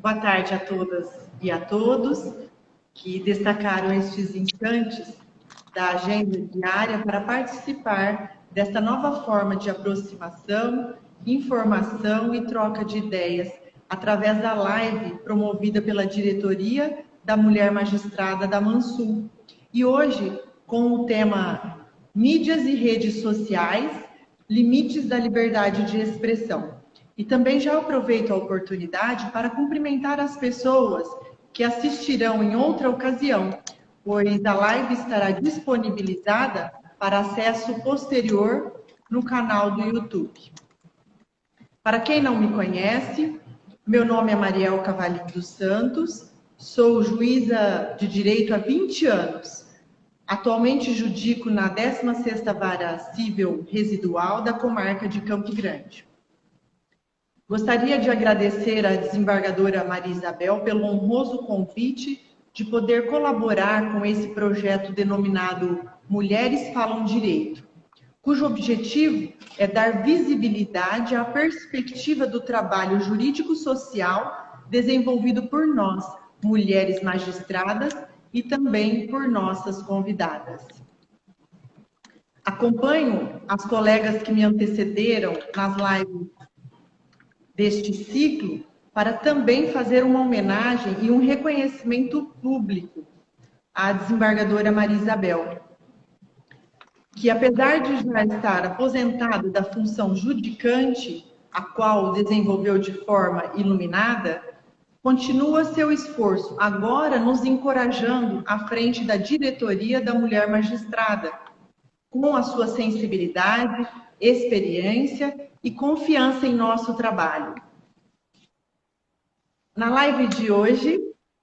Boa tarde a todas e a todos que destacaram estes instantes da agenda diária para participar desta nova forma de aproximação, informação e troca de ideias através da live promovida pela diretoria da Mulher Magistrada da Mansul. E hoje, com o tema Mídias e Redes Sociais, Limites da Liberdade de Expressão. E também já aproveito a oportunidade para cumprimentar as pessoas que assistirão em outra ocasião, pois a live estará disponibilizada para acesso posterior no canal do YouTube. Para quem não me conhece, meu nome é Mariel Cavalli dos Santos, sou juíza de direito há 20 anos. Atualmente judico na 16ª Vara Civil Residual da comarca de Campo Grande. Gostaria de agradecer à desembargadora Maria Isabel pelo honroso convite de poder colaborar com esse projeto denominado Mulheres Falam Direito, cujo objetivo é dar visibilidade à perspectiva do trabalho jurídico-social desenvolvido por nós, mulheres magistradas, e também por nossas convidadas. Acompanho as colegas que me antecederam nas lives deste ciclo para também fazer uma homenagem e um reconhecimento público à desembargadora Maria Isabel, que apesar de já estar aposentada da função judicante, a qual desenvolveu de forma iluminada, continua seu esforço, agora nos encorajando à frente da diretoria da Mulher Magistrada, com a sua sensibilidade, experiência e confiança em nosso trabalho. Na live de hoje,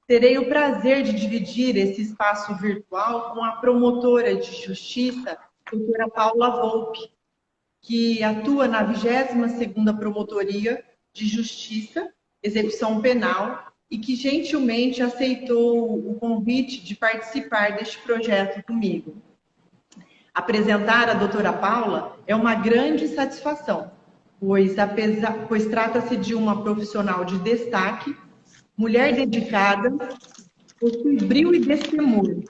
terei o prazer de dividir esse espaço virtual com a promotora de justiça, doutora Paula Volpe, que atua na 22ª Promotoria de Justiça, Execução Penal, e que gentilmente aceitou o convite de participar deste projeto comigo. Apresentar a doutora Paula é uma grande satisfação, pois trata-se de uma profissional de destaque, mulher dedicada, possui brio e destemor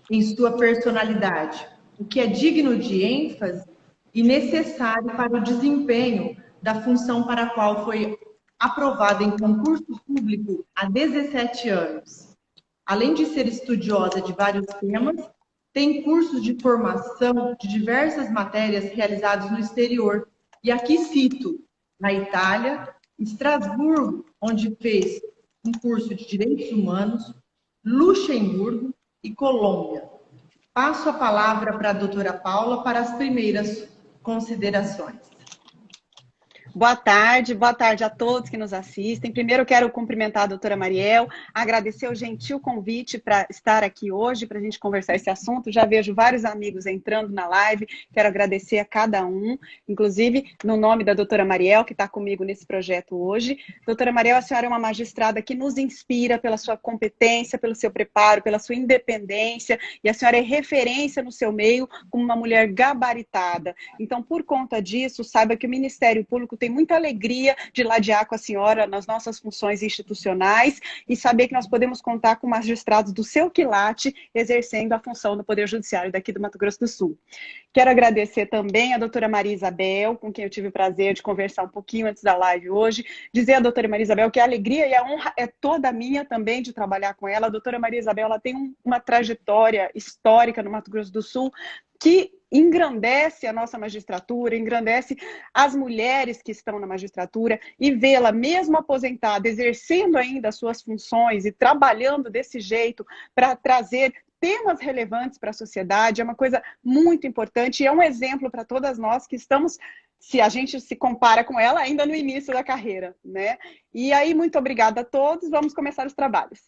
em sua personalidade, o que é digno de ênfase e necessário para o desempenho da função para a qual foi aprovada em concurso público há 17 anos. Além de ser estudiosa de vários temas, tem cursos de formação de diversas matérias realizados no exterior. E aqui cito, na Itália, Estrasburgo, onde fez um curso de Direitos Humanos, Luxemburgo e Colômbia. Passo a palavra para a doutora Paula para as primeiras considerações. Boa tarde a todos que nos assistem. Primeiro, eu quero cumprimentar a doutora Mariel, agradecer o gentil convite para estar aqui hoje, para a gente conversar esse assunto. Já vejo vários amigos entrando na live, quero agradecer a cada um, inclusive no nome da doutora Mariel, que está comigo nesse projeto hoje. Doutora Mariel, a senhora é uma magistrada que nos inspira pela sua competência, pelo seu preparo, pela sua independência, e a senhora é referência no seu meio como uma mulher gabaritada. Então, por conta disso, saiba que o Ministério Público tem muita alegria de ladear com a senhora nas nossas funções institucionais e saber que nós podemos contar com magistrados do seu quilate exercendo a função do Poder Judiciário daqui do Mato Grosso do Sul. Quero agradecer também a doutora Maria Isabel, com quem eu tive o prazer de conversar um pouquinho antes da live hoje, dizer à doutora Maria Isabel que a alegria e a honra é toda minha também de trabalhar com ela. A doutora Maria Isabel, ela tem uma trajetória histórica no Mato Grosso do Sul que engrandece a nossa magistratura, engrandece as mulheres que estão na magistratura, e vê-la, mesmo aposentada, exercendo ainda as suas funções e trabalhando desse jeito para trazer temas relevantes para a sociedade, é uma coisa muito importante e é um exemplo para todas nós que estamos, se a gente se compara com ela, ainda no início da carreira, né? E aí, muito obrigada a todos, vamos começar os trabalhos.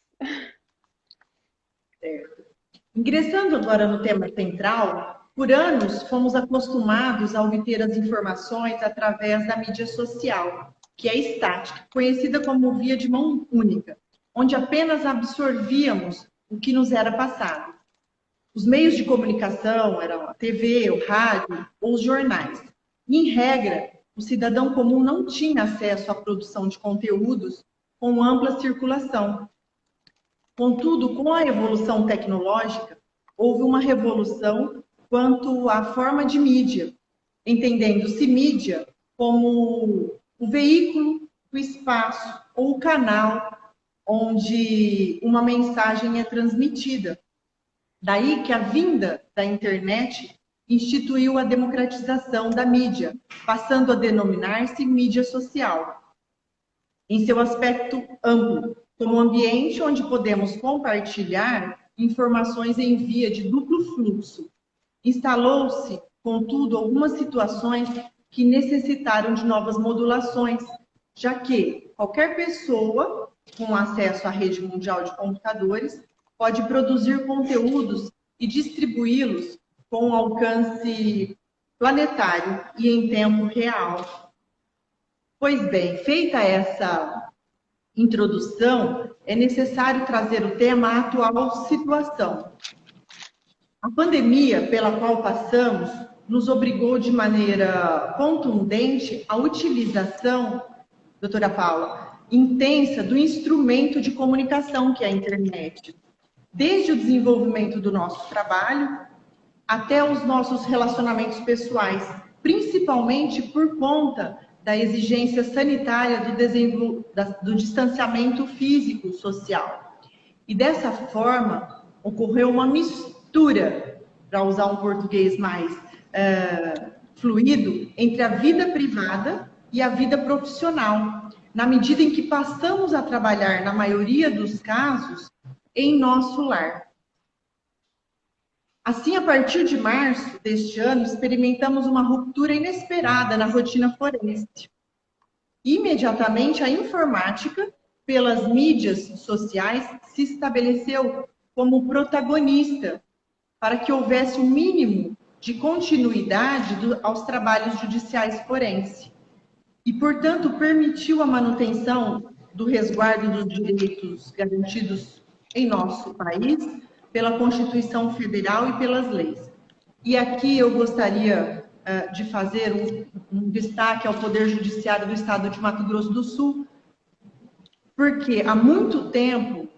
Ingressando agora no tema central, por anos fomos acostumados a obter as informações através da mídia social, que é estática, conhecida como via de mão única, onde apenas absorvíamos o que nos era passado. Os meios de comunicação eram a TV, o rádio ou os jornais. E, em regra, o cidadão comum não tinha acesso à produção de conteúdos com ampla circulação. Contudo, com a evolução tecnológica, houve uma revolução quanto à forma de mídia, entendendo-se mídia como o veículo, o espaço ou o canal onde uma mensagem é transmitida. Daí que a vinda da internet instituiu a democratização da mídia, passando a denominar-se mídia social, em seu aspecto amplo, como um ambiente onde podemos compartilhar informações em via de duplo fluxo. Instalou-se, contudo, algumas situações que necessitaram de novas modulações, já que qualquer pessoa com acesso à rede mundial de computadores pode produzir conteúdos e distribuí-los com alcance planetário e em tempo real. Pois bem, feita essa introdução, é necessário trazer o tema à atual situação. A pandemia pela qual passamos nos obrigou de maneira contundente à utilização, doutora Paula, intensa do instrumento de comunicação que é a internet. Desde o desenvolvimento do nosso trabalho até os nossos relacionamentos pessoais, principalmente por conta da exigência sanitária do distanciamento físico social. E dessa forma, ocorreu uma mistura, para usar um português mais fluido, entre a vida privada e a vida profissional, na medida em que passamos a trabalhar, na maioria dos casos, em nosso lar. Assim, a partir de março deste ano, experimentamos uma ruptura inesperada na rotina forense. Imediatamente, a informática, pelas mídias sociais, se estabeleceu como protagonista para que houvesse um mínimo de continuidade aos trabalhos judiciais forenses. E, portanto, permitiu a manutenção do resguardo dos direitos garantidos em nosso país pela Constituição Federal e pelas leis. E aqui eu gostaria de fazer um destaque ao Poder Judiciário do Estado de Mato Grosso do Sul, porque há muito tempo,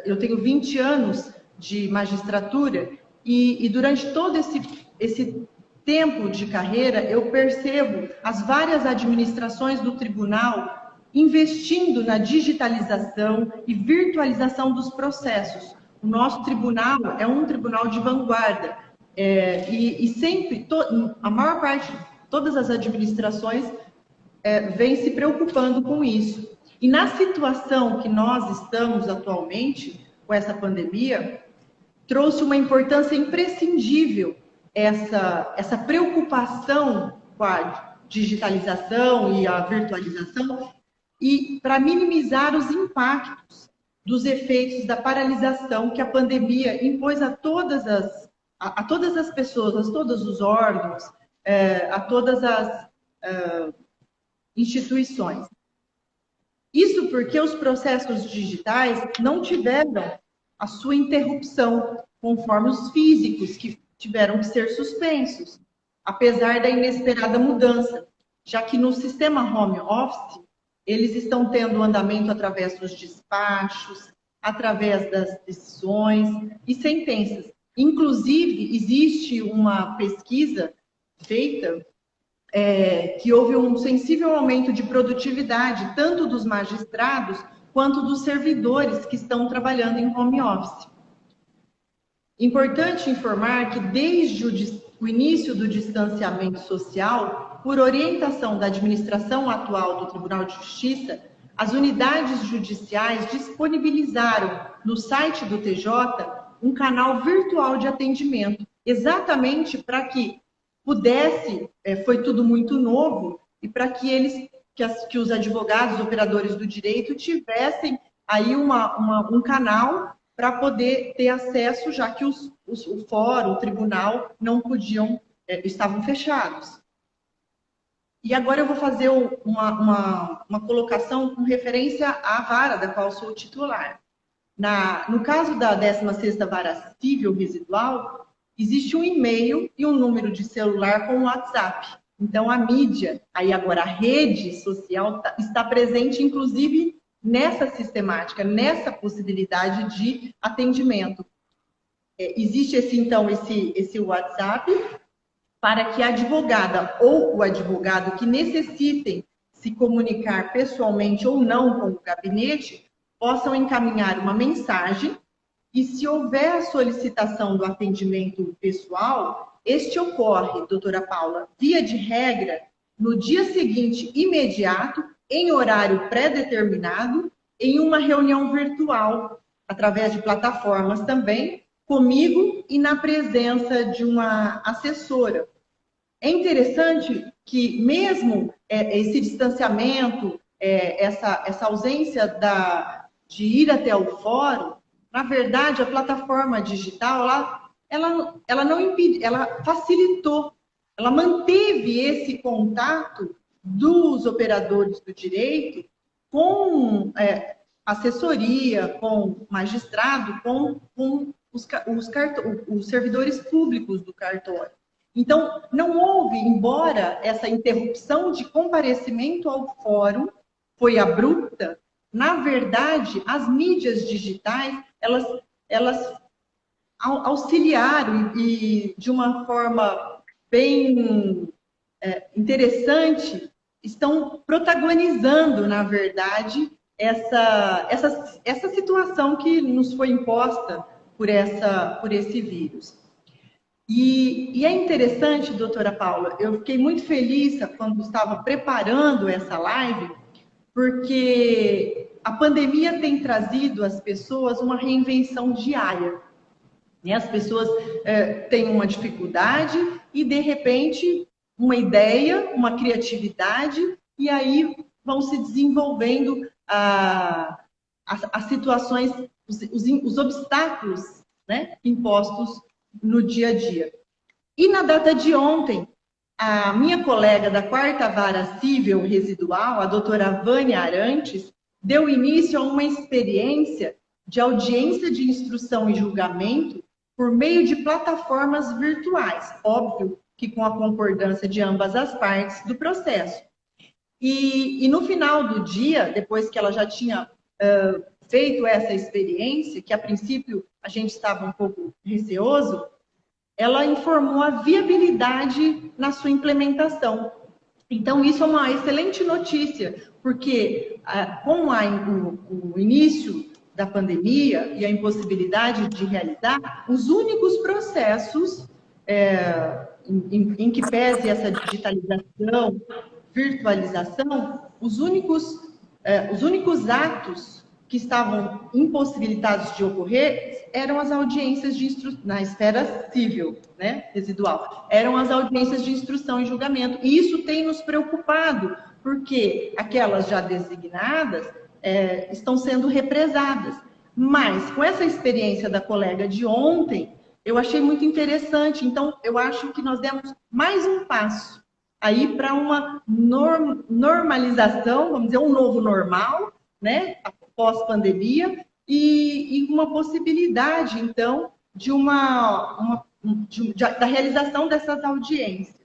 eu tenho 20 anos de magistratura, e durante todo esse tempo de carreira, eu percebo as várias administrações do tribunal investindo na digitalização e virtualização dos processos. O nosso tribunal é um tribunal de vanguarda, e sempre, a maior parte, todas as administrações vem se preocupando com isso. E na situação que nós estamos atualmente, com essa pandemia, trouxe uma importância imprescindível essa preocupação com a digitalização e a virtualização, e para minimizar os impactos dos efeitos da paralisação que a pandemia impôs a todas as pessoas, a todos os órgãos, a todas as instituições. Isso porque os processos digitais não tiveram a sua interrupção, conforme os físicos, que tiveram que ser suspensos, apesar da inesperada mudança, já que no sistema home office, eles estão tendo andamento através dos despachos, através das decisões e sentenças. Inclusive, existe uma pesquisa feita que houve um sensível aumento de produtividade, tanto dos magistrados quanto dos servidores que estão trabalhando em home office. Importante informar que desde o início do distanciamento social, por orientação da administração atual do Tribunal de Justiça, as unidades judiciais disponibilizaram no site do TJ um canal virtual de atendimento, exatamente para que pudesse, foi tudo muito novo, e para que que os advogados, operadores do direito, tivessem aí um canal para poder ter acesso, já que o fórum, o tribunal, não podiam, estavam fechados. E agora eu vou fazer uma colocação com referência à vara da qual sou titular. No caso da 16ª Vara Civil Residual, existe um e-mail e um número de celular com WhatsApp. Então, a mídia, aí agora a rede social, está presente, inclusive, nessa sistemática, nessa possibilidade de atendimento. Existe esse WhatsApp para que a advogada ou o advogado que necessitem se comunicar pessoalmente ou não com o gabinete possam encaminhar uma mensagem e, se houver a solicitação do atendimento pessoal, este ocorre, doutora Paula, via de regra, no dia seguinte, imediato, em horário pré-determinado, em uma reunião virtual, através de plataformas também, comigo e na presença de uma assessora. É interessante que mesmo esse distanciamento, essa ausência de ir até o fórum, na verdade, a plataforma digital, ela não impede, ela facilitou, ela manteve esse contato dos operadores do direito com assessoria, com magistrado, com os servidores públicos do cartório. Então, não houve, embora essa interrupção de comparecimento ao fórum foi abrupta, na verdade, as mídias digitais, elas auxiliaram e de uma forma bem interessante, estão protagonizando, na verdade, essa situação que nos foi imposta por esse vírus. E é interessante, doutora Paula, eu fiquei muito feliz quando estava preparando essa live, porque a pandemia tem trazido às pessoas uma reinvenção diária. As pessoas têm uma dificuldade e, de repente, uma ideia, uma criatividade, e aí vão se desenvolvendo as situações, os obstáculos, né, impostos no dia a dia. E na data de ontem, a minha colega da 4ª Vara Civil Residual, a doutora Vânia Arantes, deu início a uma experiência de audiência de instrução e julgamento por meio de plataformas virtuais, óbvio que com a concordância de ambas as partes do processo. E no final do dia, depois que ela já tinha feito essa experiência, que a princípio a gente estava um pouco receoso, ela informou a viabilidade na sua implementação. Então, isso é uma excelente notícia, porque com o início da pandemia e a impossibilidade de realizar, os únicos processos em que pese essa digitalização, virtualização, os únicos atos que estavam impossibilitados de ocorrer eram as audiências de instrução, na esfera civil, né, residual, eram as audiências de instrução e julgamento. E isso tem nos preocupado, porque aquelas já designadas estão sendo represadas. Mas, com essa experiência da colega de ontem, eu achei muito interessante. Então, eu acho que nós demos mais um passo aí para uma normalização, vamos dizer, um novo normal, né, pós-pandemia, e uma possibilidade, então, da realização dessas audiências.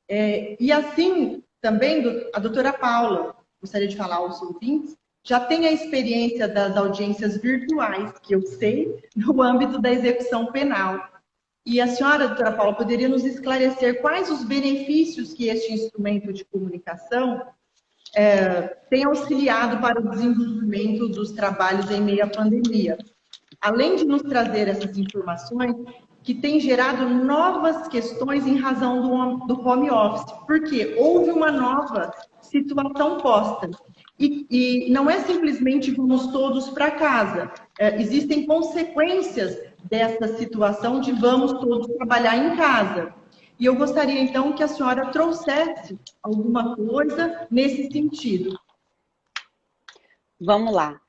E assim, também, a doutora Paula, gostaria de falar aos ouvintes, já tem a experiência das audiências virtuais, que eu sei, no âmbito da execução penal. E a senhora, doutora Paula, poderia nos esclarecer quais os benefícios que este instrumento de comunicação tem auxiliado para o desenvolvimento dos trabalhos em meio à pandemia? Além de nos trazer essas informações, que tem gerado novas questões em razão do home office, porque houve uma nova situação posta. E não é simplesmente vamos todos para casa. Existem consequências dessa situação de vamos todos trabalhar em casa. E eu gostaria, então, que a senhora trouxesse alguma coisa nesse sentido. Vamos lá.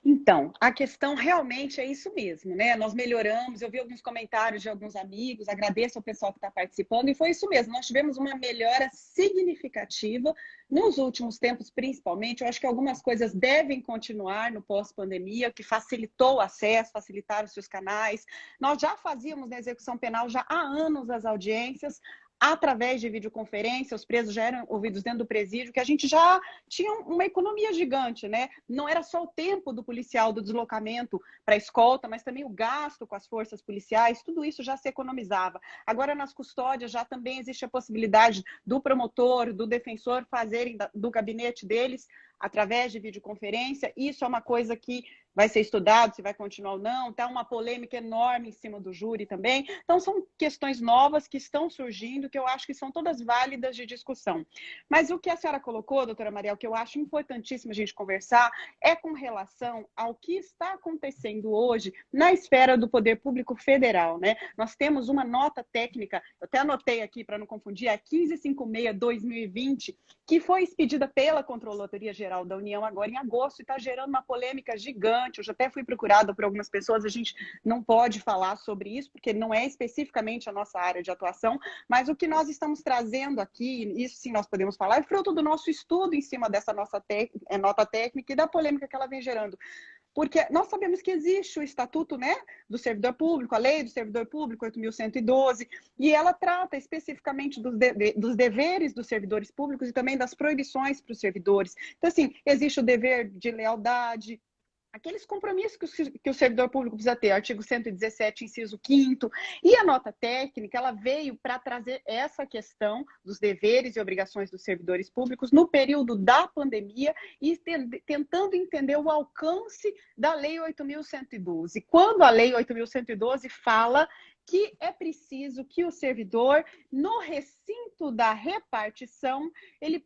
Então, a questão realmente é isso mesmo, né? Nós melhoramos, eu vi alguns comentários de alguns amigos, agradeço ao pessoal que está participando, e foi isso mesmo, nós tivemos uma melhora significativa nos últimos tempos, principalmente. Eu acho que algumas coisas devem continuar no pós-pandemia, que facilitou o acesso, facilitaram os seus canais. Nós já fazíamos na execução penal já há anos as audiências, através de videoconferência, os presos já eram ouvidos dentro do presídio, que a gente já tinha uma economia gigante, né? Não era só o tempo do policial, do deslocamento para a escolta, mas também o gasto com as forças policiais, tudo isso já se economizava. Agora, nas custódias, já também existe a possibilidade do promotor, do defensor fazerem do gabinete deles através de videoconferência. Isso é uma coisa que vai ser estudado, se vai continuar ou não. Está uma polêmica enorme em cima do júri também. Então, são questões novas que estão surgindo, que eu acho que são todas válidas de discussão. Mas o que a senhora colocou, doutora Mariel, que eu acho importantíssimo a gente conversar, é com relação ao que está acontecendo hoje na esfera do poder público federal, né? Nós temos uma nota técnica, eu até anotei aqui para não confundir, a 1556/2020, que foi expedida pela Controladoria Geral da União agora em agosto e está gerando uma polêmica gigante. Eu já até fui procurada por algumas pessoas, a gente não pode falar sobre isso, porque não é especificamente a nossa área de atuação, mas o que nós estamos trazendo aqui, isso sim nós podemos falar, é fruto do nosso estudo em cima dessa nossa nota técnica e da polêmica que ela vem gerando. Porque nós sabemos que existe o Estatuto, né, do Servidor Público, a Lei do Servidor Público 8.112, e ela trata especificamente dos deveres dos servidores públicos e também das proibições para os servidores. Então, assim, existe o dever de lealdade, aqueles compromissos que o servidor público precisa ter, artigo 117, inciso 5º, e a nota técnica, ela veio para trazer essa questão dos deveres e obrigações dos servidores públicos no período da pandemia e tentando entender o alcance da Lei 8.112. Quando a Lei 8.112 fala que é preciso que o servidor, no recinto da repartição, ele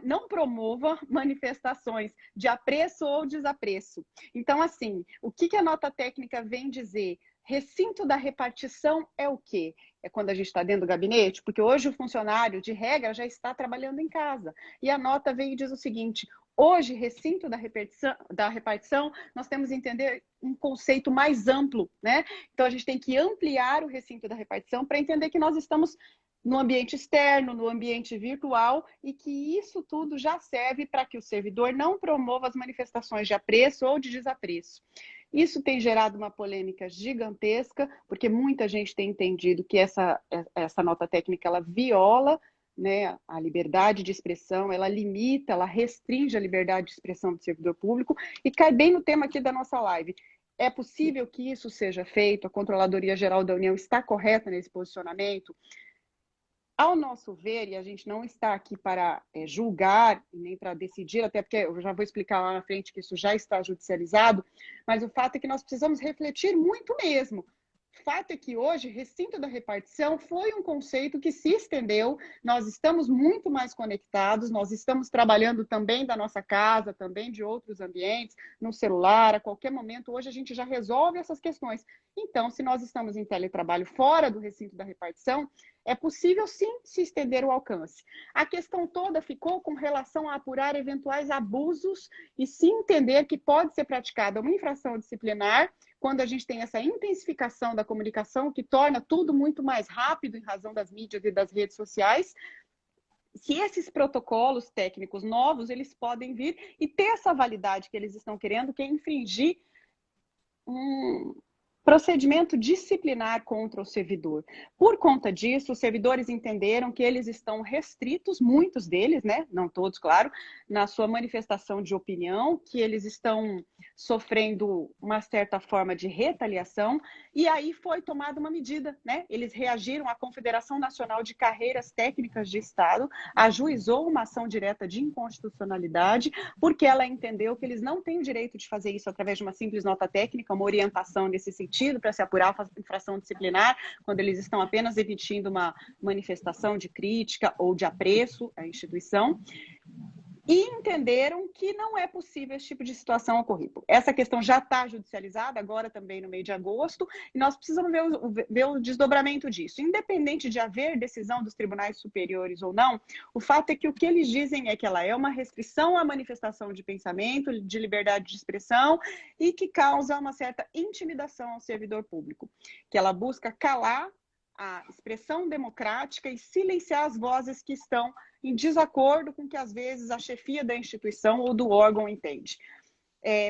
não promova manifestações de apreço ou desapreço. Então, assim, o que a nota técnica vem dizer? Recinto da repartição é o quê? É quando a gente está dentro do gabinete? Porque hoje o funcionário, de regra, já está trabalhando em casa. E a nota vem e diz o seguinte: hoje, recinto da repartição, nós temos que entender um conceito mais amplo, né? Então, a gente tem que ampliar o recinto da repartição para entender que nós estamos no ambiente externo, no ambiente virtual, e que isso tudo já serve para que o servidor não promova as manifestações de apreço ou de desapreço. Isso tem gerado uma polêmica gigantesca, porque muita gente tem entendido que essa nota técnica ela viola, né, a liberdade de expressão, ela limita, ela restringe a liberdade de expressão do servidor público e cai bem no tema aqui da nossa live. É possível que isso seja feito? A Controladoria Geral da União está correta nesse posicionamento? Ao nosso ver, e a gente não está aqui para julgar, nem para decidir, até porque eu já vou explicar lá na frente que isso já está judicializado, mas o fato é que nós precisamos refletir muito mesmo. O fato é que hoje, recinto da repartição foi um conceito que se estendeu, nós estamos muito mais conectados, nós estamos trabalhando também da nossa casa, também de outros ambientes, no celular, a qualquer momento, hoje a gente já resolve essas questões. Então, se nós estamos em teletrabalho fora do recinto da repartição, é possível sim se estender o alcance. A questão toda ficou com relação a apurar eventuais abusos e se entender que pode ser praticada uma infração disciplinar quando a gente tem essa intensificação da comunicação que torna tudo muito mais rápido em razão das mídias e das redes sociais. Se esses protocolos técnicos novos, eles podem vir e ter essa validade que eles estão querendo, que é infringir procedimento disciplinar contra o servidor. Por conta disso, os servidores entenderam que eles estão restritos, muitos deles, né, não todos, claro, na sua manifestação de opinião, que eles estão sofrendo uma certa forma de retaliação, e aí foi tomada uma medida, né? Eles reagiram, a Confederação Nacional de Carreiras Técnicas de Estado ajuizou uma ação direta de inconstitucionalidade, porque ela entendeu que eles não têm o direito de fazer isso através de uma simples nota técnica, uma orientação nesse sentido, para se apurar a infração disciplinar, quando eles estão apenas emitindo uma manifestação de crítica ou de apreço à instituição, e entenderam que não é possível esse tipo de situação ocorrer. Essa questão já está judicializada, agora também no mês de agosto, e nós precisamos ver o desdobramento disso. Independente de haver decisão dos tribunais superiores ou não, o fato é que o que eles dizem é que ela é uma restrição à manifestação de pensamento, de liberdade de expressão, e que causa uma certa intimidação ao servidor público, que ela busca calar a expressão democrática e silenciar as vozes que estão em desacordo com o que, às vezes, a chefia da instituição ou do órgão entende.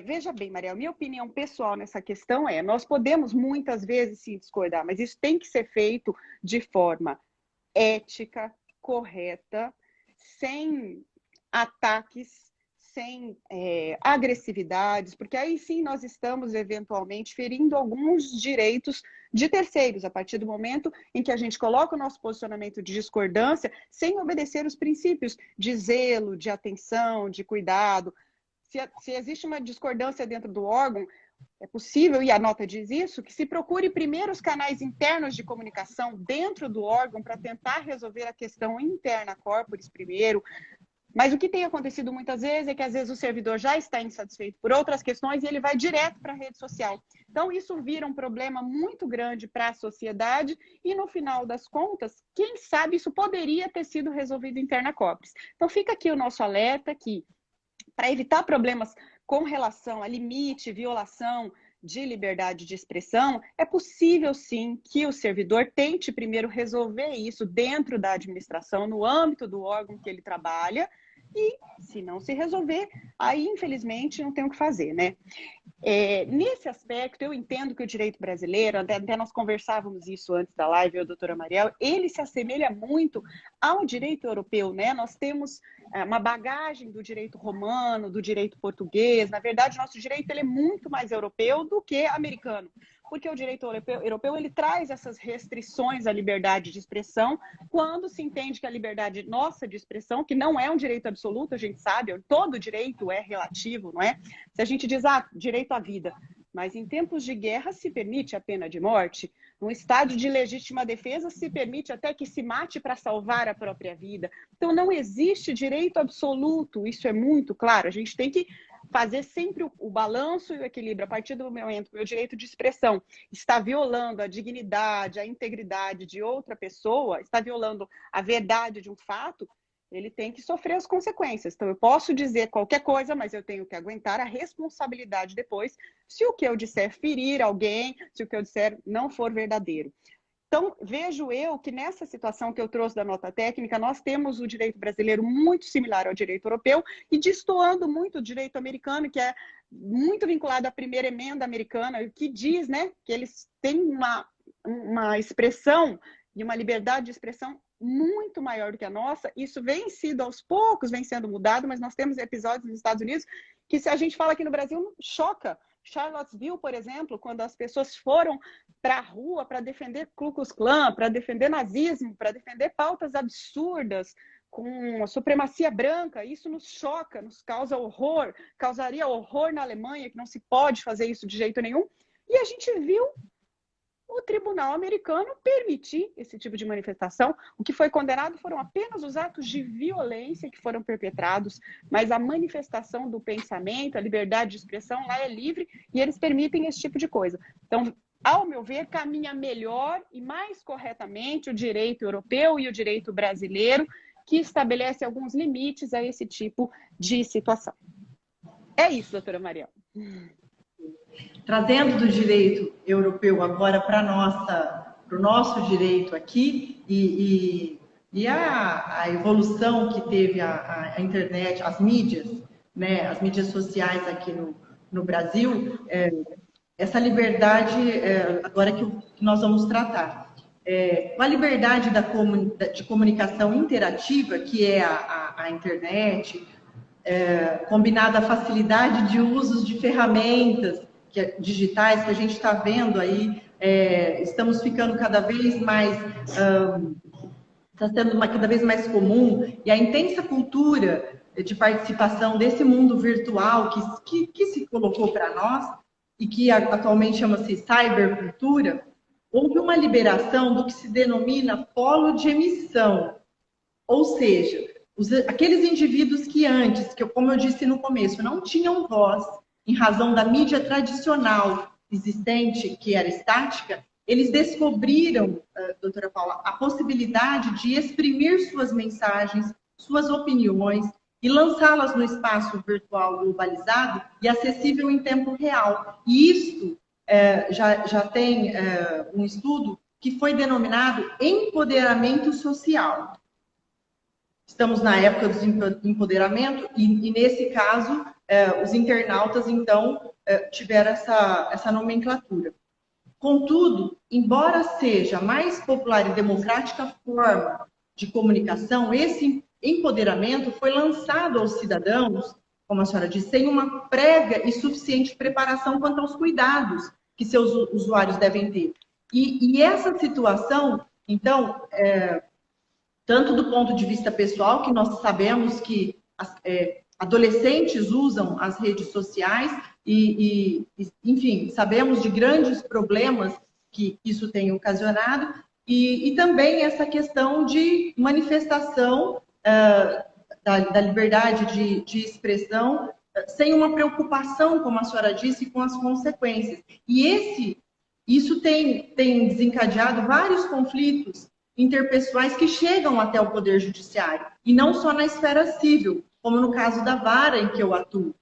Veja bem, Mariel, minha opinião pessoal nessa questão nós podemos muitas vezes sim discordar, mas isso tem que ser feito de forma ética, correta, sem ataques, sem agressividades, porque aí sim nós estamos eventualmente ferindo alguns direitos de terceiros, a partir do momento em que a gente coloca o nosso posicionamento de discordância sem obedecer os princípios de zelo, de atenção, de cuidado. Se existe uma discordância dentro do órgão, é possível, e a nota diz isso, que se procure primeiro os canais internos de comunicação dentro do órgão para tentar resolver a questão interna corporis primeiro. Mas o que tem acontecido muitas vezes é que às vezes o servidor já está insatisfeito por outras questões e ele vai direto para a rede social. Então isso vira um problema muito grande para a sociedade e no final das contas, quem sabe isso poderia ter sido resolvido interna corporis. Então fica aqui o nosso alerta que para evitar problemas com relação a limite, violação de liberdade de expressão, é possível sim que o servidor tente primeiro resolver isso dentro da administração, no âmbito do órgão que ele trabalha, e se não se resolver, aí infelizmente não tem o que fazer, né? Nesse aspecto, eu entendo que o direito brasileiro, até nós conversávamos isso antes da live, eu, doutora Mariel, ele se assemelha muito ao direito europeu, né? Nós temos uma bagagem do direito romano, do direito português. Na verdade, nosso direito ele é muito mais europeu do que americano, porque o direito europeu ele traz essas restrições à liberdade de expressão quando se entende que a liberdade nossa de expressão, que não é um direito absoluto, a gente sabe, todo direito é relativo, não é? Se a gente diz, direito à vida, mas em tempos de guerra se permite a pena de morte, num estado de legítima defesa se permite até que se mate para salvar a própria vida. Então não existe direito absoluto, isso é muito claro, a gente tem que fazer sempre o balanço e o equilíbrio. A partir do momento que o meu direito de expressão está violando a dignidade, a integridade de outra pessoa, está violando a verdade de um fato, ele tem que sofrer as consequências. Então, eu posso dizer qualquer coisa, mas eu tenho que aguentar a responsabilidade depois, se o que eu disser ferir alguém, se o que eu disser não for verdadeiro. Então, vejo eu que nessa situação que eu trouxe da nota técnica, nós temos o direito brasileiro muito similar ao direito europeu e destoando muito do direito americano, que é muito vinculado à primeira emenda americana, que diz, né, que eles têm uma expressão e uma liberdade de expressão muito maior do que a nossa. Isso vem sido aos poucos, vem sendo mudado, mas nós temos episódios nos Estados Unidos que, se a gente fala aqui no Brasil, choca. Charlottesville, por exemplo, quando as pessoas foram para a rua para defender Ku Klux Klan, para defender nazismo, para defender pautas absurdas com a supremacia branca, isso nos choca, nos causa horror, causaria horror na Alemanha, que não se pode fazer isso de jeito nenhum. E a gente viu o tribunal americano permitir esse tipo de manifestação. O que foi condenado foram apenas os atos de violência que foram perpetrados, mas a manifestação do pensamento, a liberdade de expressão lá é livre e eles permitem esse tipo de coisa. Então, ao meu ver, caminha melhor e mais corretamente o direito europeu e o direito brasileiro, que estabelece alguns limites a esse tipo de situação. É isso, doutora Mariel. Trazendo do direito europeu agora para o nosso direito aqui e a evolução que teve a internet, as mídias, né, as mídias sociais aqui no Brasil, essa liberdade agora que nós vamos tratar. Com a liberdade de comunicação interativa, que é a internet, combinada à facilidade de usos de ferramentas digitais que a gente está vendo aí, estamos ficando cada vez mais, está sendo cada vez mais comum, e a intensa cultura de participação desse mundo virtual que se colocou para nós, e que atualmente chama-se cybercultura, houve uma liberação do que se denomina polo de emissão, ou seja, aqueles indivíduos que antes, como eu disse no começo, não tinham voz, em razão da mídia tradicional existente, que era estática, eles descobriram, doutora Paula, a possibilidade de exprimir suas mensagens, suas opiniões e lançá-las no espaço virtual globalizado e acessível em tempo real. E isso já tem um estudo que foi denominado empoderamento social. Estamos na época do empoderamento e nesse caso, os internautas, então, tiveram essa nomenclatura. Contudo, embora seja a mais popular e democrática forma de comunicação, esse empoderamento foi lançado aos cidadãos, como a senhora disse, sem uma prévia e suficiente preparação quanto aos cuidados que seus usuários devem ter. E essa situação, então, tanto do ponto de vista pessoal, que nós sabemos que adolescentes usam as redes sociais enfim, sabemos de grandes problemas que isso tem ocasionado, e também essa questão de manifestação da liberdade de expressão, sem uma preocupação, como a senhora disse, com as consequências. E isso tem desencadeado vários conflitos interpessoais que chegam até o Poder Judiciário, e não só na esfera civil, como no caso da vara em que eu atuo,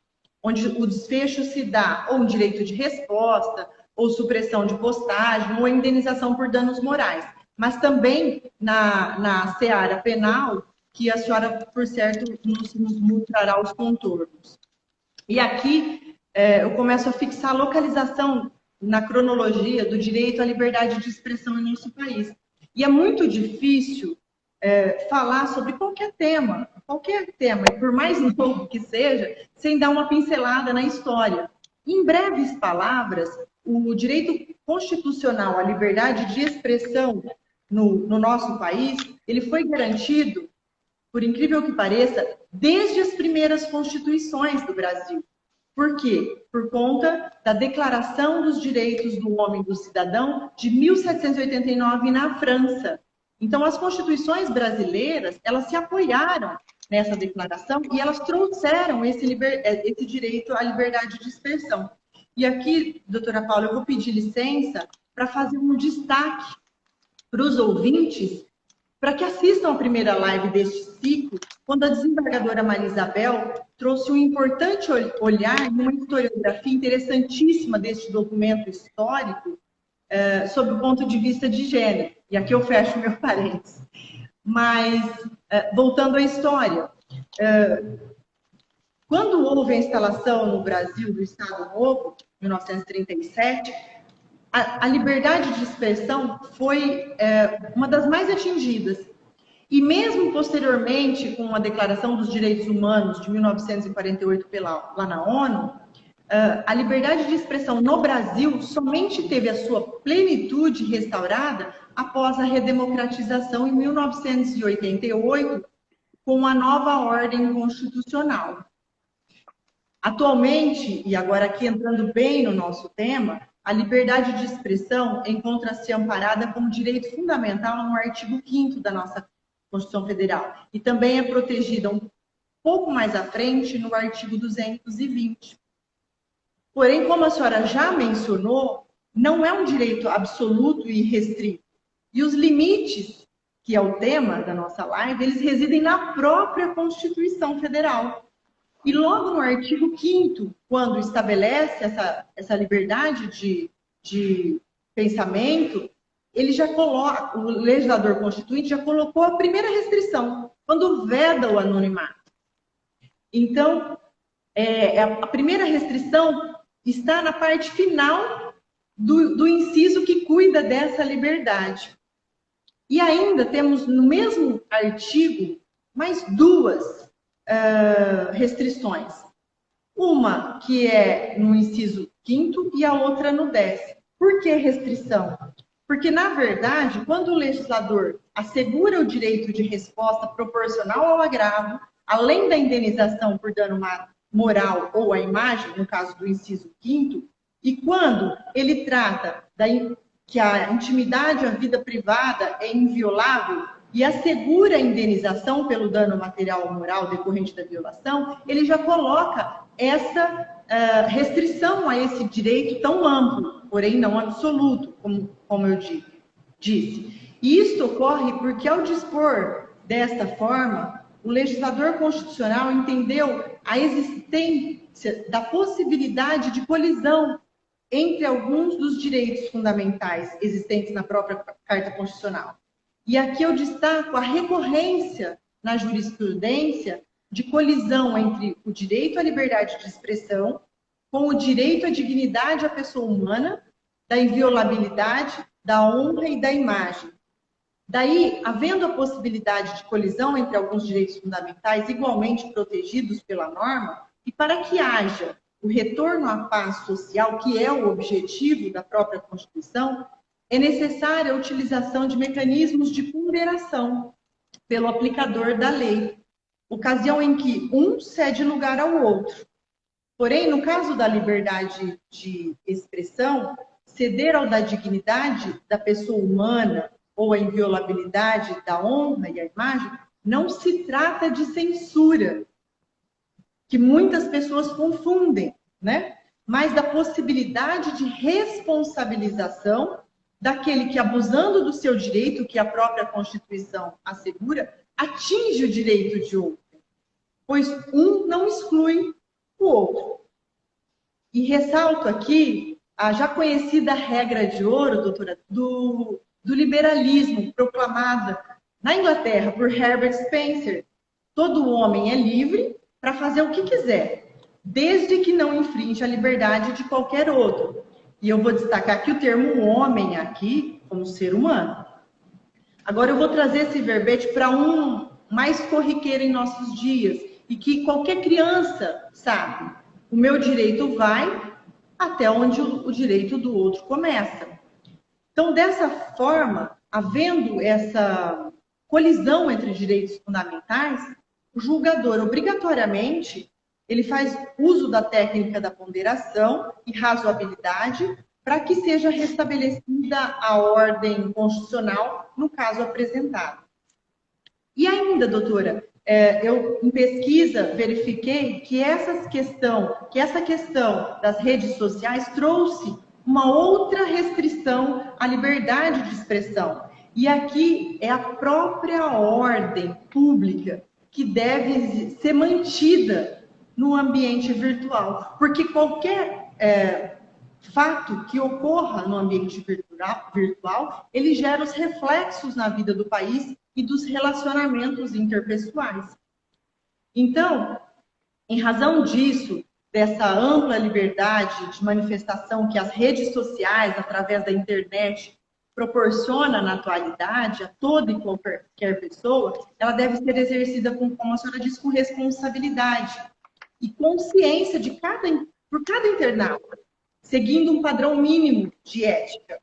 onde o desfecho se dá ou um direito de resposta, ou supressão de postagem, ou indenização por danos morais. Mas também na seara penal, que a senhora, por certo, nos mostrará os contornos. E aqui eu começo a fixar a localização na cronologia do direito à liberdade de expressão em nosso país. E é muito difícil falar sobre qualquer tema, e por mais novo que seja, sem dar uma pincelada na história. Em breves palavras, o direito constitucional à liberdade de expressão no nosso país, ele foi garantido, por incrível que pareça, desde as primeiras constituições do Brasil. Por quê? Por conta da Declaração dos Direitos do Homem e do Cidadão de 1789 na França. Então, as constituições brasileiras, elas se apoiaram nessa declaração e elas trouxeram esse direito à liberdade de expressão. E aqui, doutora Paula, eu vou pedir licença para fazer um destaque para os ouvintes, para que assistam a primeira live deste ciclo, quando a desembargadora Maria Isabel trouxe um importante olhar e uma historiografia interessantíssima deste documento histórico, sob o ponto de vista de gênero. E aqui eu fecho meu parênteses. Mas, voltando à história, quando houve a instalação no Brasil do Estado Novo, em 1937, a liberdade de expressão foi uma das mais atingidas. E mesmo posteriormente, com a Declaração dos Direitos Humanos de 1948 lá na ONU, a liberdade de expressão no Brasil somente teve a sua plenitude restaurada após a redemocratização em 1988, com a nova ordem constitucional. Atualmente, e agora aqui entrando bem no nosso tema, a liberdade de expressão encontra-se amparada como direito fundamental no artigo 5º da nossa Constituição Federal, e também é protegida um pouco mais à frente no artigo 220. Porém, como a senhora já mencionou, não é um direito absoluto e restrito. E os limites, que é o tema da nossa live, eles residem na própria Constituição Federal. E logo no artigo 5º, quando estabelece essa liberdade de pensamento, ele já coloca, o legislador constituinte já colocou a primeira restrição, quando veda o anonimato. Então, a primeira restrição está na parte final do inciso que cuida dessa liberdade. E ainda temos no mesmo artigo mais duas restrições. Uma que é no inciso 5º e a outra no 10º. Por que restrição? Porque, na verdade, quando o legislador assegura o direito de resposta proporcional ao agravo, além da indenização por dano moral ou à imagem, no caso do inciso 5º, e quando ele trata que a intimidade, a vida privada é inviolável e assegura a indenização pelo dano material ou moral decorrente da violação, ele já coloca essa restrição a esse direito tão amplo, porém não absoluto, como eu disse. E isto ocorre porque, ao dispor desta forma, o legislador constitucional entendeu a existência da possibilidade de colisão entre alguns dos direitos fundamentais existentes na própria Carta Constitucional. E aqui eu destaco a recorrência na jurisprudência de colisão entre o direito à liberdade de expressão com o direito à dignidade à pessoa humana da inviolabilidade, da honra e da imagem. Daí, havendo a possibilidade de colisão entre alguns direitos fundamentais igualmente protegidos pela norma, e para que haja o retorno à paz social, que é o objetivo da própria Constituição, é necessária a utilização de mecanismos de ponderação pelo aplicador da lei, ocasião em que um cede lugar ao outro. Porém, no caso da liberdade de expressão, ceder ao da dignidade da pessoa humana ou a inviolabilidade da honra e a imagem, não se trata de censura, que muitas pessoas confundem, né? Mas da possibilidade de responsabilização daquele que, abusando do seu direito, que a própria Constituição assegura, atinge o direito de outro, pois um não exclui o outro. E ressalto aqui a já conhecida regra de ouro, doutora, do liberalismo, proclamada na Inglaterra por Herbert Spencer. Todo homem é livre para fazer o que quiser, desde que não infrinja a liberdade de qualquer outro. E eu vou destacar aqui o termo homem aqui como ser humano. Agora eu vou trazer esse verbete para um mais corriqueiro em nossos dias e que qualquer criança sabe. O meu direito vai até onde o direito do outro começa. Então, dessa forma, havendo essa colisão entre direitos fundamentais, o julgador, obrigatoriamente, ele faz uso da técnica da ponderação e razoabilidade para que seja restabelecida a ordem constitucional no caso apresentado. E ainda, doutora, eu em pesquisa verifiquei que essa questão das redes sociais trouxe uma outra restrição à liberdade de expressão. E aqui é a própria ordem pública que deve ser mantida no ambiente virtual. Porque qualquer fato que ocorra no ambiente virtual, ele gera os reflexos na vida do país e dos relacionamentos interpessoais. Então, em razão disso, dessa ampla liberdade de manifestação que as redes sociais, através da internet, proporciona na atualidade a toda e qualquer pessoa, ela deve ser exercida, como a senhora disse, com responsabilidade e consciência por cada internauta, seguindo um padrão mínimo de ética,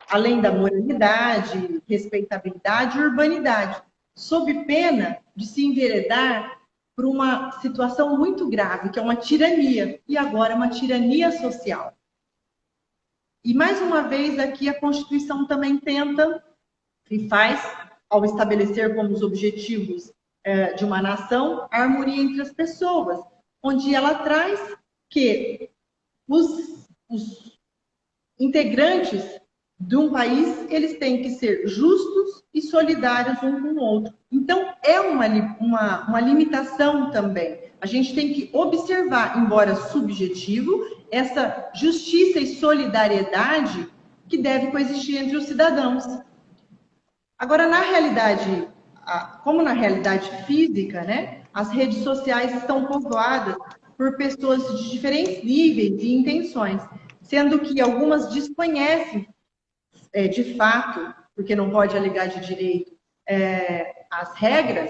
além da moralidade, respeitabilidade e urbanidade, sob pena de se enveredar por uma situação muito grave, que é uma tirania, e agora uma tirania social. E, mais uma vez, aqui a Constituição também tenta e faz, ao estabelecer como os objetivos de uma nação, a harmonia entre as pessoas, onde ela traz que os integrantes de um país, eles têm que ser justos e solidários um com o outro. Então, é uma limitação também. A gente tem que observar, embora subjetivo, essa justiça e solidariedade que deve coexistir entre os cidadãos. Agora, na realidade, como na realidade física, né, as redes sociais estão povoadas por pessoas de diferentes níveis e intenções, sendo que algumas desconhecem de fato, porque não pode alegar de direito as regras,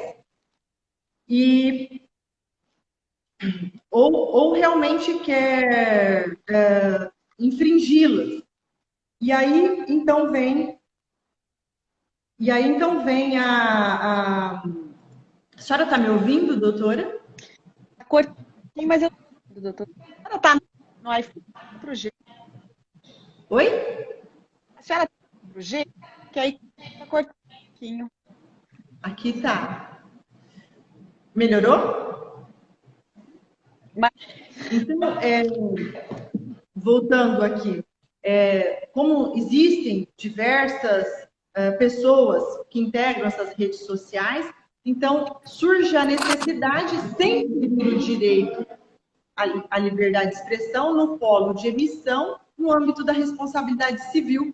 ou realmente quer infringi-las. E aí, então, vem a senhora está me ouvindo, doutora? Sim, mas eu... doutora, ela está no iPhone 4G. Oi? A senhora está no 4G? Que aí está cortando um pouquinho. Aqui tá. Melhorou? Mas... Então, voltando aqui, como existem diversas pessoas que integram essas redes sociais, então surge a necessidade sempre do direito à liberdade de expressão no polo de emissão, no âmbito da responsabilidade civil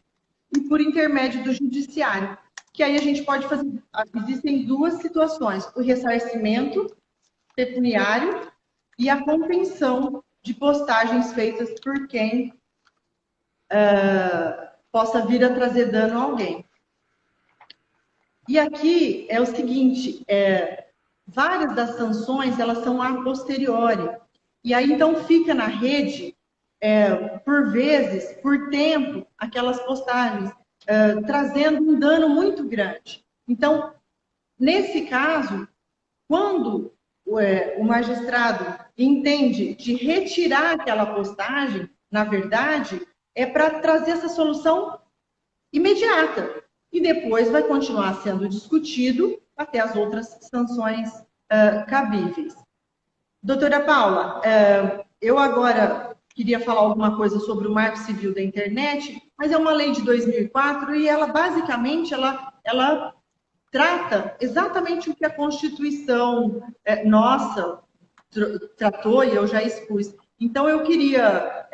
e por intermédio do judiciário. Que aí a gente pode fazer, existem duas situações, o ressarcimento pecuniário e a contenção de postagens feitas por quem possa vir a trazer dano a alguém. E aqui é o seguinte, várias das sanções, elas são a posteriori. E aí, então, fica na rede, por vezes, por tempo, aquelas postagens, trazendo um dano muito grande. Então, nesse caso, quando o magistrado entende de retirar aquela postagem, na verdade, é para trazer essa solução imediata. E depois vai continuar sendo discutido até as outras sanções cabíveis. Doutora Paula, eu agora queria falar alguma coisa sobre o Marco Civil da Internet, mas é uma lei de 2004 e ela, basicamente, ela trata exatamente o que a Constituição nossa tratou e eu já expus. Então, eu queria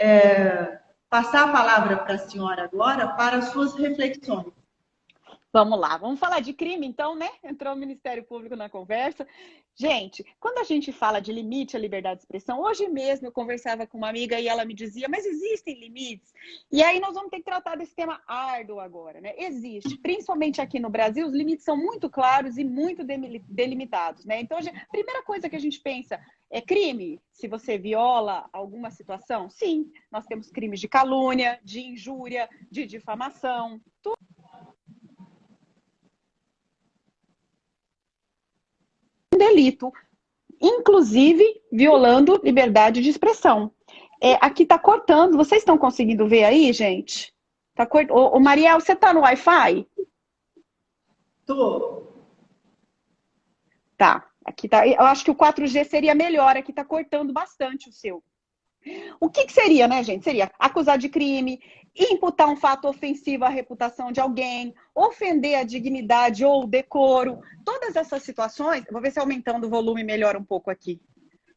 passar a palavra para a senhora agora para as suas reflexões. Vamos lá, vamos falar de crime então, né? Entrou o Ministério Público na conversa. Gente, quando a gente fala de limite à liberdade de expressão, hoje mesmo eu conversava com uma amiga e ela me dizia, mas existem limites? E aí nós vamos ter que tratar desse tema árduo agora, né? Existe, principalmente aqui no Brasil, os limites são muito claros e muito delimitados, né? Então, a primeira coisa que a gente pensa é crime. Se você viola alguma situação, sim, nós temos crimes de calúnia, de injúria, de difamação, tudo. Delito, inclusive violando liberdade de expressão. Aqui está cortando, vocês estão conseguindo ver aí, gente? Tá Ô, Mariel, você está no Wi-Fi? Tô. Tá, aqui tá. Eu acho que o 4G seria melhor, aqui está cortando bastante o seu. O que seria, né, gente? Seria acusar de crime, imputar um fato ofensivo à reputação de alguém, ofender a dignidade ou o decoro. Todas essas situações... Vou ver se aumentando o volume melhora um pouco aqui.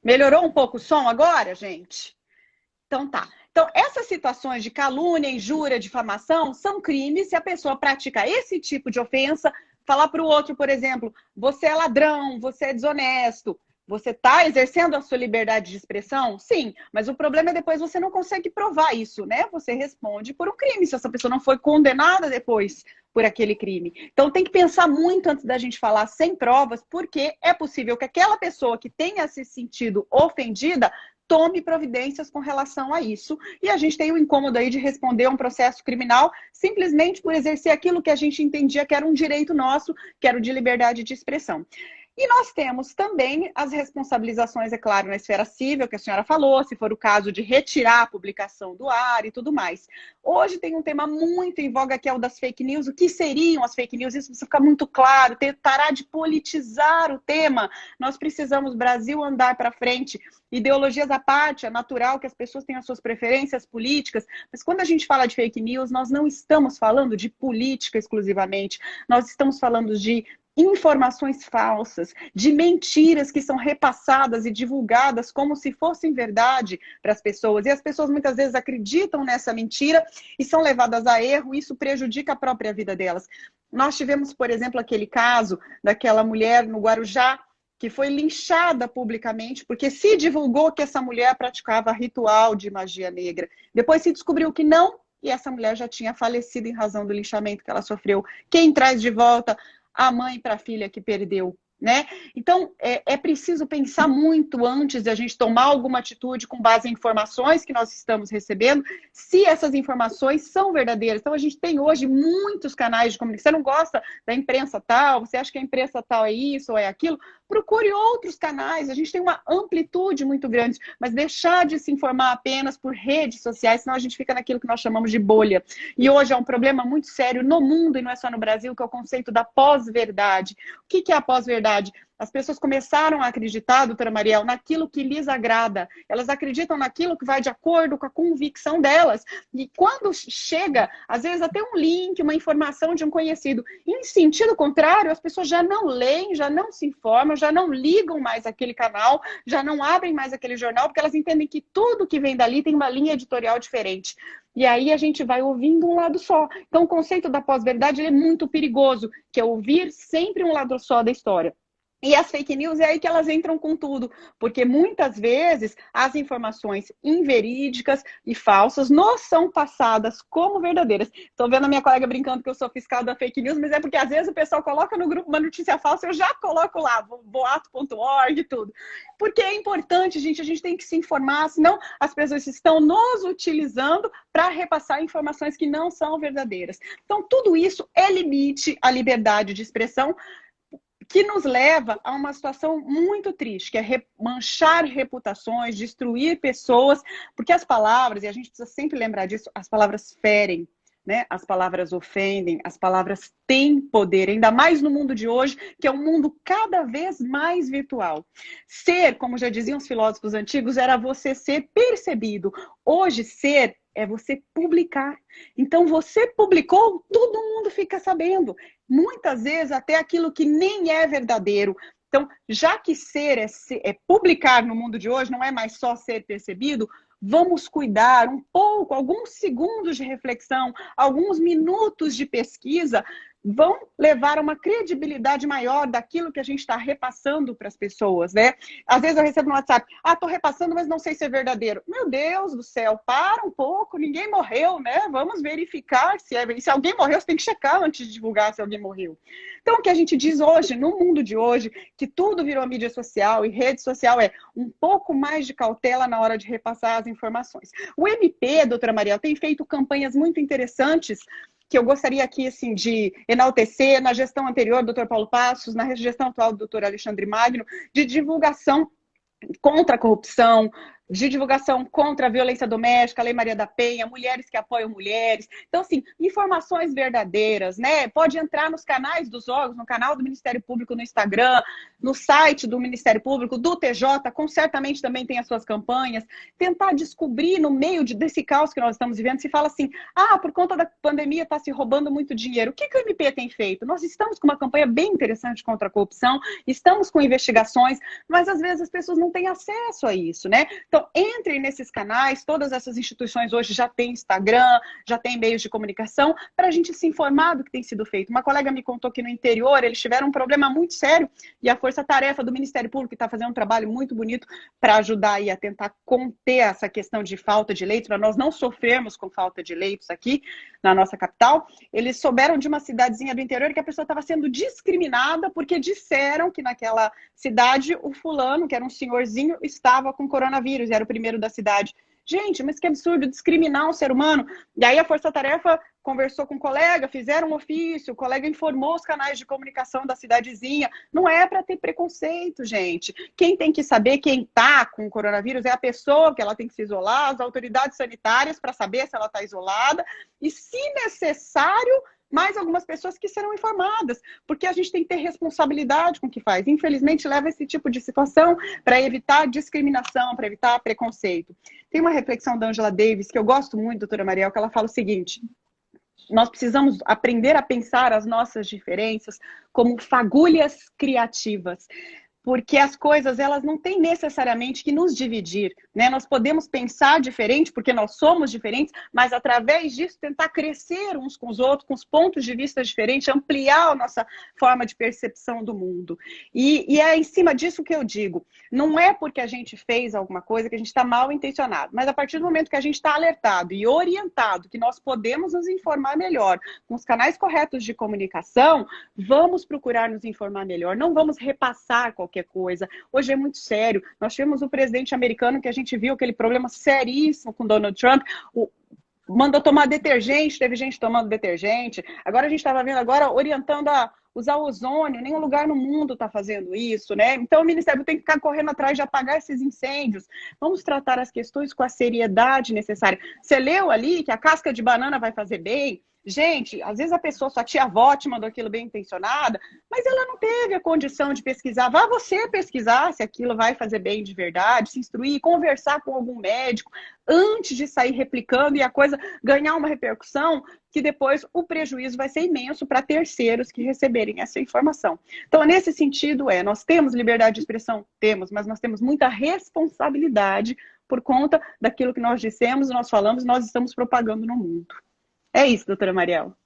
Melhorou um pouco o som agora, gente? Então tá. Então, essas situações de calúnia, injúria, difamação são crimes se a pessoa pratica esse tipo de ofensa, falar para o outro, por exemplo, você é ladrão, você é desonesto. Você está exercendo a sua liberdade de expressão? Sim, mas o problema é depois você não consegue provar isso, né? Você responde por um crime, se essa pessoa não foi condenada depois por aquele crime. Então tem que pensar muito antes da gente falar sem provas, porque é possível que aquela pessoa que tenha se sentido ofendida tome providências com relação a isso. E a gente tem o incômodo aí de responder a um processo criminal simplesmente por exercer aquilo que a gente entendia que era um direito nosso, que era o de liberdade de expressão. E nós temos também as responsabilizações, é claro, na esfera civil, que a senhora falou, se for o caso de retirar a publicação do ar e tudo mais. Hoje tem um tema muito em voga, que é o das fake news. O que seriam as fake news? Isso precisa ficar muito claro, parar de politizar o tema. Nós precisamos, Brasil, andar para frente. Ideologias à parte, é natural que as pessoas tenham as suas preferências políticas, mas quando a gente fala de fake news, nós não estamos falando de política exclusivamente, nós estamos falando de informações falsas, de mentiras que são repassadas e divulgadas como se fossem verdade para as pessoas. E as pessoas muitas vezes acreditam nessa mentira e são levadas a erro, e isso prejudica a própria vida delas. Nós tivemos, por exemplo, aquele caso daquela mulher no Guarujá, que foi linchada publicamente, porque se divulgou que essa mulher praticava ritual de magia negra. Depois se descobriu que não, e essa mulher já tinha falecido em razão do linchamento que ela sofreu. Quem traz de volta a mãe para a filha que perdeu, né? Então, é preciso pensar muito antes de a gente tomar alguma atitude com base em informações que nós estamos recebendo, se essas informações são verdadeiras. Então, a gente tem hoje muitos canais de comunicação. Você não gosta da imprensa tal, você acha que a imprensa tal é isso ou é aquilo, procure outros canais. A gente tem uma amplitude muito grande, mas deixar de se informar apenas por redes sociais, senão a gente fica naquilo que nós chamamos de bolha. E hoje é um problema muito sério no mundo, e não é só no Brasil, que é o conceito da pós-verdade. O que é a pós-verdade? As pessoas começaram a acreditar, doutora Mariel, naquilo que lhes agrada. Elas acreditam naquilo que vai de acordo com a convicção delas. E quando chega, às vezes até um link, uma informação de um conhecido, em sentido contrário, as pessoas já não leem, já não se informam, já não ligam mais aquele canal, já não abrem mais aquele jornal, porque elas entendem que tudo que vem dali tem uma linha editorial diferente. E aí a gente vai ouvindo um lado só. Então o conceito da pós-verdade é muito perigoso, que é ouvir sempre um lado só da história. E as fake news é aí que elas entram com tudo, porque muitas vezes as informações inverídicas e falsas nos são passadas como verdadeiras. Estou vendo a minha colega brincando que eu sou fiscal da fake news, mas é porque às vezes o pessoal coloca no grupo uma notícia falsa, eu já coloco lá, boato.org e tudo. Porque é importante, gente, a gente tem que se informar, senão as pessoas estão nos utilizando para repassar informações que não são verdadeiras. Então, tudo isso é limite à liberdade de expressão, que nos leva a uma situação muito triste, que é manchar reputações, destruir pessoas, porque as palavras, e a gente precisa sempre lembrar disso, as palavras ferem, né? As palavras ofendem, as palavras têm poder, ainda mais no mundo de hoje, que é um mundo cada vez mais virtual. Ser, como já diziam os filósofos antigos, era você ser percebido. Hoje, ser é você publicar. Então, você publicou, todo mundo fica sabendo. Muitas vezes, até aquilo que nem é verdadeiro. Então, já que ser é publicar no mundo de hoje, não é mais só ser percebido, vamos cuidar um pouco, alguns segundos de reflexão, alguns minutos de pesquisa, vão levar a uma credibilidade maior daquilo que a gente está repassando para as pessoas, né? Às vezes eu recebo no WhatsApp, estou repassando, mas não sei se é verdadeiro. Meu Deus do céu, para um pouco, ninguém morreu, né? Vamos verificar se é. Se alguém morreu, você tem que checar antes de divulgar se alguém morreu. Então, o que a gente diz hoje, no mundo de hoje, que tudo virou mídia social e rede social, é um pouco mais de cautela na hora de repassar as informações. O MP, doutora Maria, tem feito campanhas muito interessantes que eu gostaria aqui, assim, de enaltecer na gestão anterior do Dr. Paulo Passos, na gestão atual do Dr. Alexandre Magno, de divulgação contra a corrupção, de divulgação contra a violência doméstica, a Lei Maria da Penha, mulheres que apoiam mulheres. Então, assim, informações verdadeiras, né? Pode entrar nos canais dos órgãos, no canal do Ministério Público no Instagram, no site do Ministério Público, do TJ, com certamente também tem as suas campanhas. Tentar descobrir no meio desse caos que nós estamos vivendo, se fala assim, por conta da pandemia está se roubando muito dinheiro. O que o MP tem feito? Nós estamos com uma campanha bem interessante contra a corrupção, estamos com investigações, mas às vezes as pessoas não têm acesso a isso, né? Então, entrem nesses canais, todas essas instituições hoje já têm Instagram, já têm meios de comunicação, para a gente se informar do que tem sido feito. Uma colega me contou que no interior eles tiveram um problema muito sério e a força-tarefa do Ministério Público está fazendo um trabalho muito bonito para ajudar aí a tentar conter essa questão de falta de leitos, para nós não sofrermos com falta de leitos aqui na nossa capital. Eles souberam de uma cidadezinha do interior que a pessoa estava sendo discriminada porque disseram que naquela cidade o fulano, que era um senhorzinho, estava com coronavírus, era o primeiro da cidade. Gente, mas que absurdo discriminar um ser humano. E aí a Força-Tarefa conversou com o colega, fizeram um ofício, o colega informou os canais de comunicação da cidadezinha. Não é para ter preconceito, gente. Quem tem que saber quem está com o coronavírus é a pessoa, que ela tem que se isolar, as autoridades sanitárias para saber se ela está isolada. E, se necessário, mais algumas pessoas que serão informadas, porque a gente tem que ter responsabilidade com o que faz. Infelizmente, leva esse tipo de situação para evitar discriminação, para evitar preconceito. Tem uma reflexão da Angela Davis, que eu gosto muito, doutora Mariel, que ela fala o seguinte: nós precisamos aprender a pensar as nossas diferenças como fagulhas criativas. Porque as coisas, elas não têm necessariamente que nos dividir, né? Nós podemos pensar diferente, porque nós somos diferentes, mas através disso tentar crescer uns com os outros, com os pontos de vista diferentes, ampliar a nossa forma de percepção do mundo. E é em cima disso que eu digo, não é porque a gente fez alguma coisa que a gente está mal intencionado, mas a partir do momento que a gente está alertado e orientado que nós podemos nos informar melhor, com os canais corretos de comunicação, vamos procurar nos informar melhor, não vamos repassar qualquer coisa. Hoje é muito sério. Nós tivemos o presidente americano que a gente viu aquele problema seríssimo com Donald Trump, mandou tomar detergente, teve gente tomando detergente. Agora a gente estava vendo agora orientando a usar ozônio, nenhum lugar no mundo está fazendo isso, né? Então o Ministério tem que ficar correndo atrás de apagar esses incêndios. Vamos tratar as questões com a seriedade necessária. Você leu ali que a casca de banana vai fazer bem? Gente, às vezes a pessoa, sua tia-avó te mandou aquilo bem intencionada, mas ela não teve a condição de pesquisar. Vá você pesquisar se aquilo vai fazer bem de verdade, se instruir, conversar com algum médico antes de sair replicando e a coisa ganhar uma repercussão que depois o prejuízo vai ser imenso para terceiros que receberem essa informação. Então, nesse sentido, nós temos liberdade de expressão? Temos, mas nós temos muita responsabilidade por conta daquilo que nós dissemos, nós falamos, nós estamos propagando no mundo. É isso, doutora Mariel.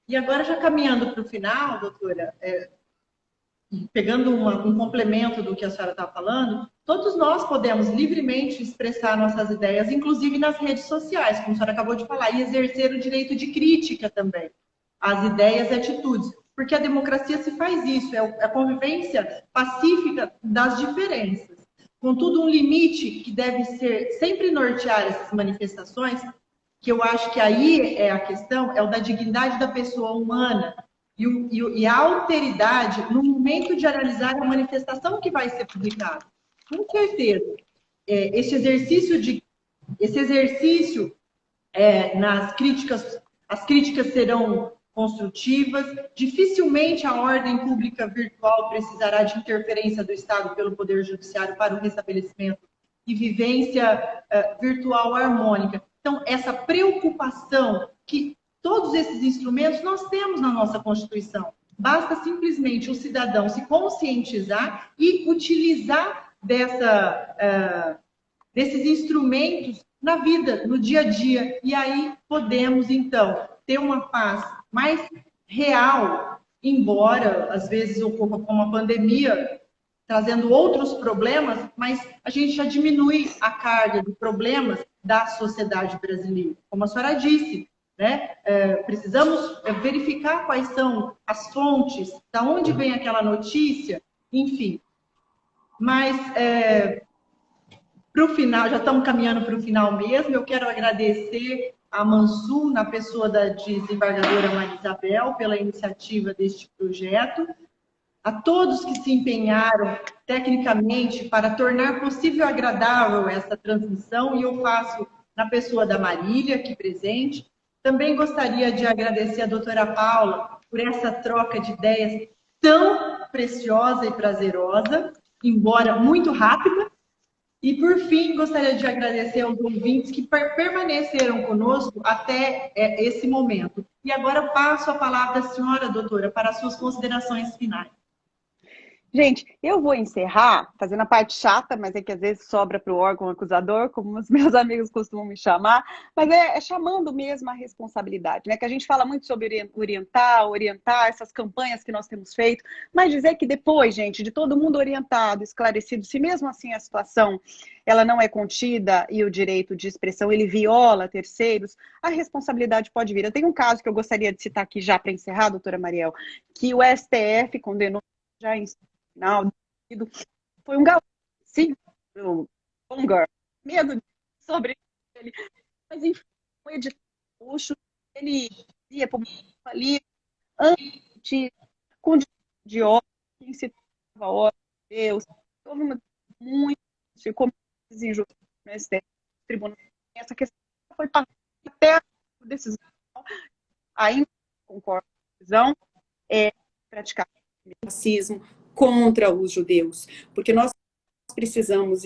E agora, já caminhando para o final, doutora, pegando um complemento do que a senhora está falando, todos nós podemos livremente expressar nossas ideias, inclusive nas redes sociais, como a senhora acabou de falar, e exercer o direito de crítica também, às ideias e atitudes, porque a democracia se faz isso, é a convivência pacífica das diferenças. Contudo, um limite que deve ser sempre nortear essas manifestações, que eu acho que aí é a questão, é o da dignidade da pessoa humana e a alteridade no momento de analisar a manifestação que vai ser publicada. Com certeza, esse exercício nas críticas, as críticas serão construtivas, dificilmente a ordem pública virtual precisará de interferência do Estado pelo Poder Judiciário para o restabelecimento e vivência virtual harmônica. Então, essa preocupação que todos esses instrumentos nós temos na nossa Constituição. Basta simplesmente o cidadão se conscientizar e utilizar desses instrumentos na vida, no dia a dia. E aí podemos, então, ter uma paz mais real, embora às vezes ocorra como uma pandemia, trazendo outros problemas, mas a gente já diminui a carga de problemas da sociedade brasileira. Como a senhora disse, né? Precisamos verificar quais são as fontes, de onde vem aquela notícia, enfim. Mas, para o final, já estamos caminhando para o final mesmo, eu quero agradecer a Mansul, na pessoa da desembargadora Maria Isabel, pela iniciativa deste projeto, a todos que se empenharam tecnicamente para tornar possível e agradável essa transmissão, e eu faço na pessoa da Marília, aqui presente. Também gostaria de agradecer a doutora Paula por essa troca de ideias tão preciosa e prazerosa, embora muito rápida. E, por fim, gostaria de agradecer aos ouvintes que permaneceram conosco até esse momento. E agora passo a palavra à senhora, doutora, para as suas considerações finais. Gente, eu vou encerrar fazendo a parte chata, mas é que às vezes sobra para o órgão acusador, como os meus amigos costumam me chamar, mas é chamando mesmo a responsabilidade, né? Que a gente fala muito sobre orientar essas campanhas que nós temos feito, mas dizer que depois, gente, de todo mundo orientado, esclarecido, se mesmo assim a situação ela não é contida e o direito de expressão ele viola terceiros, a responsabilidade pode vir. Eu tenho um caso que eu gostaria de citar aqui já para encerrar, doutora Mariel, que o STF condenou já em final, foi um gaúcho, sim, medo sobre ele, mas enfim, um editor gaúcho, ele ia publicar ali antes, com de ordem, que incitava a ordem de Deus, houve uma muito, ficou injusto no STF, no tribunal, essa questão foi até a decisão, ainda concordo com a decisão, praticar racismo contra os judeus, porque nós precisamos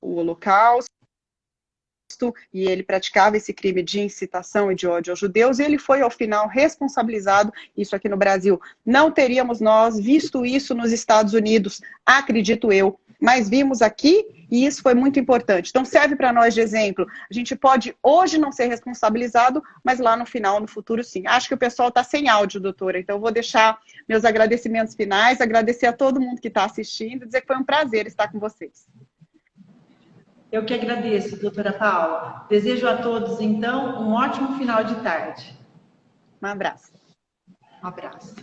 o Holocausto, e ele praticava esse crime de incitação e de ódio aos judeus, e ele foi, ao final, responsabilizado. Isso aqui no Brasil. Não teríamos nós visto isso nos Estados Unidos, acredito eu, mas vimos aqui, e isso foi muito importante. Então, serve para nós de exemplo. A gente pode hoje não ser responsabilizado, mas lá no final, no futuro, sim. Acho que o pessoal está sem áudio, doutora, então eu vou deixar meus agradecimentos finais, agradecer a todo mundo que está assistindo, dizer que foi um prazer estar com vocês. Eu que agradeço, doutora Paula. Desejo a todos, então, um ótimo final de tarde. Um abraço. Um abraço.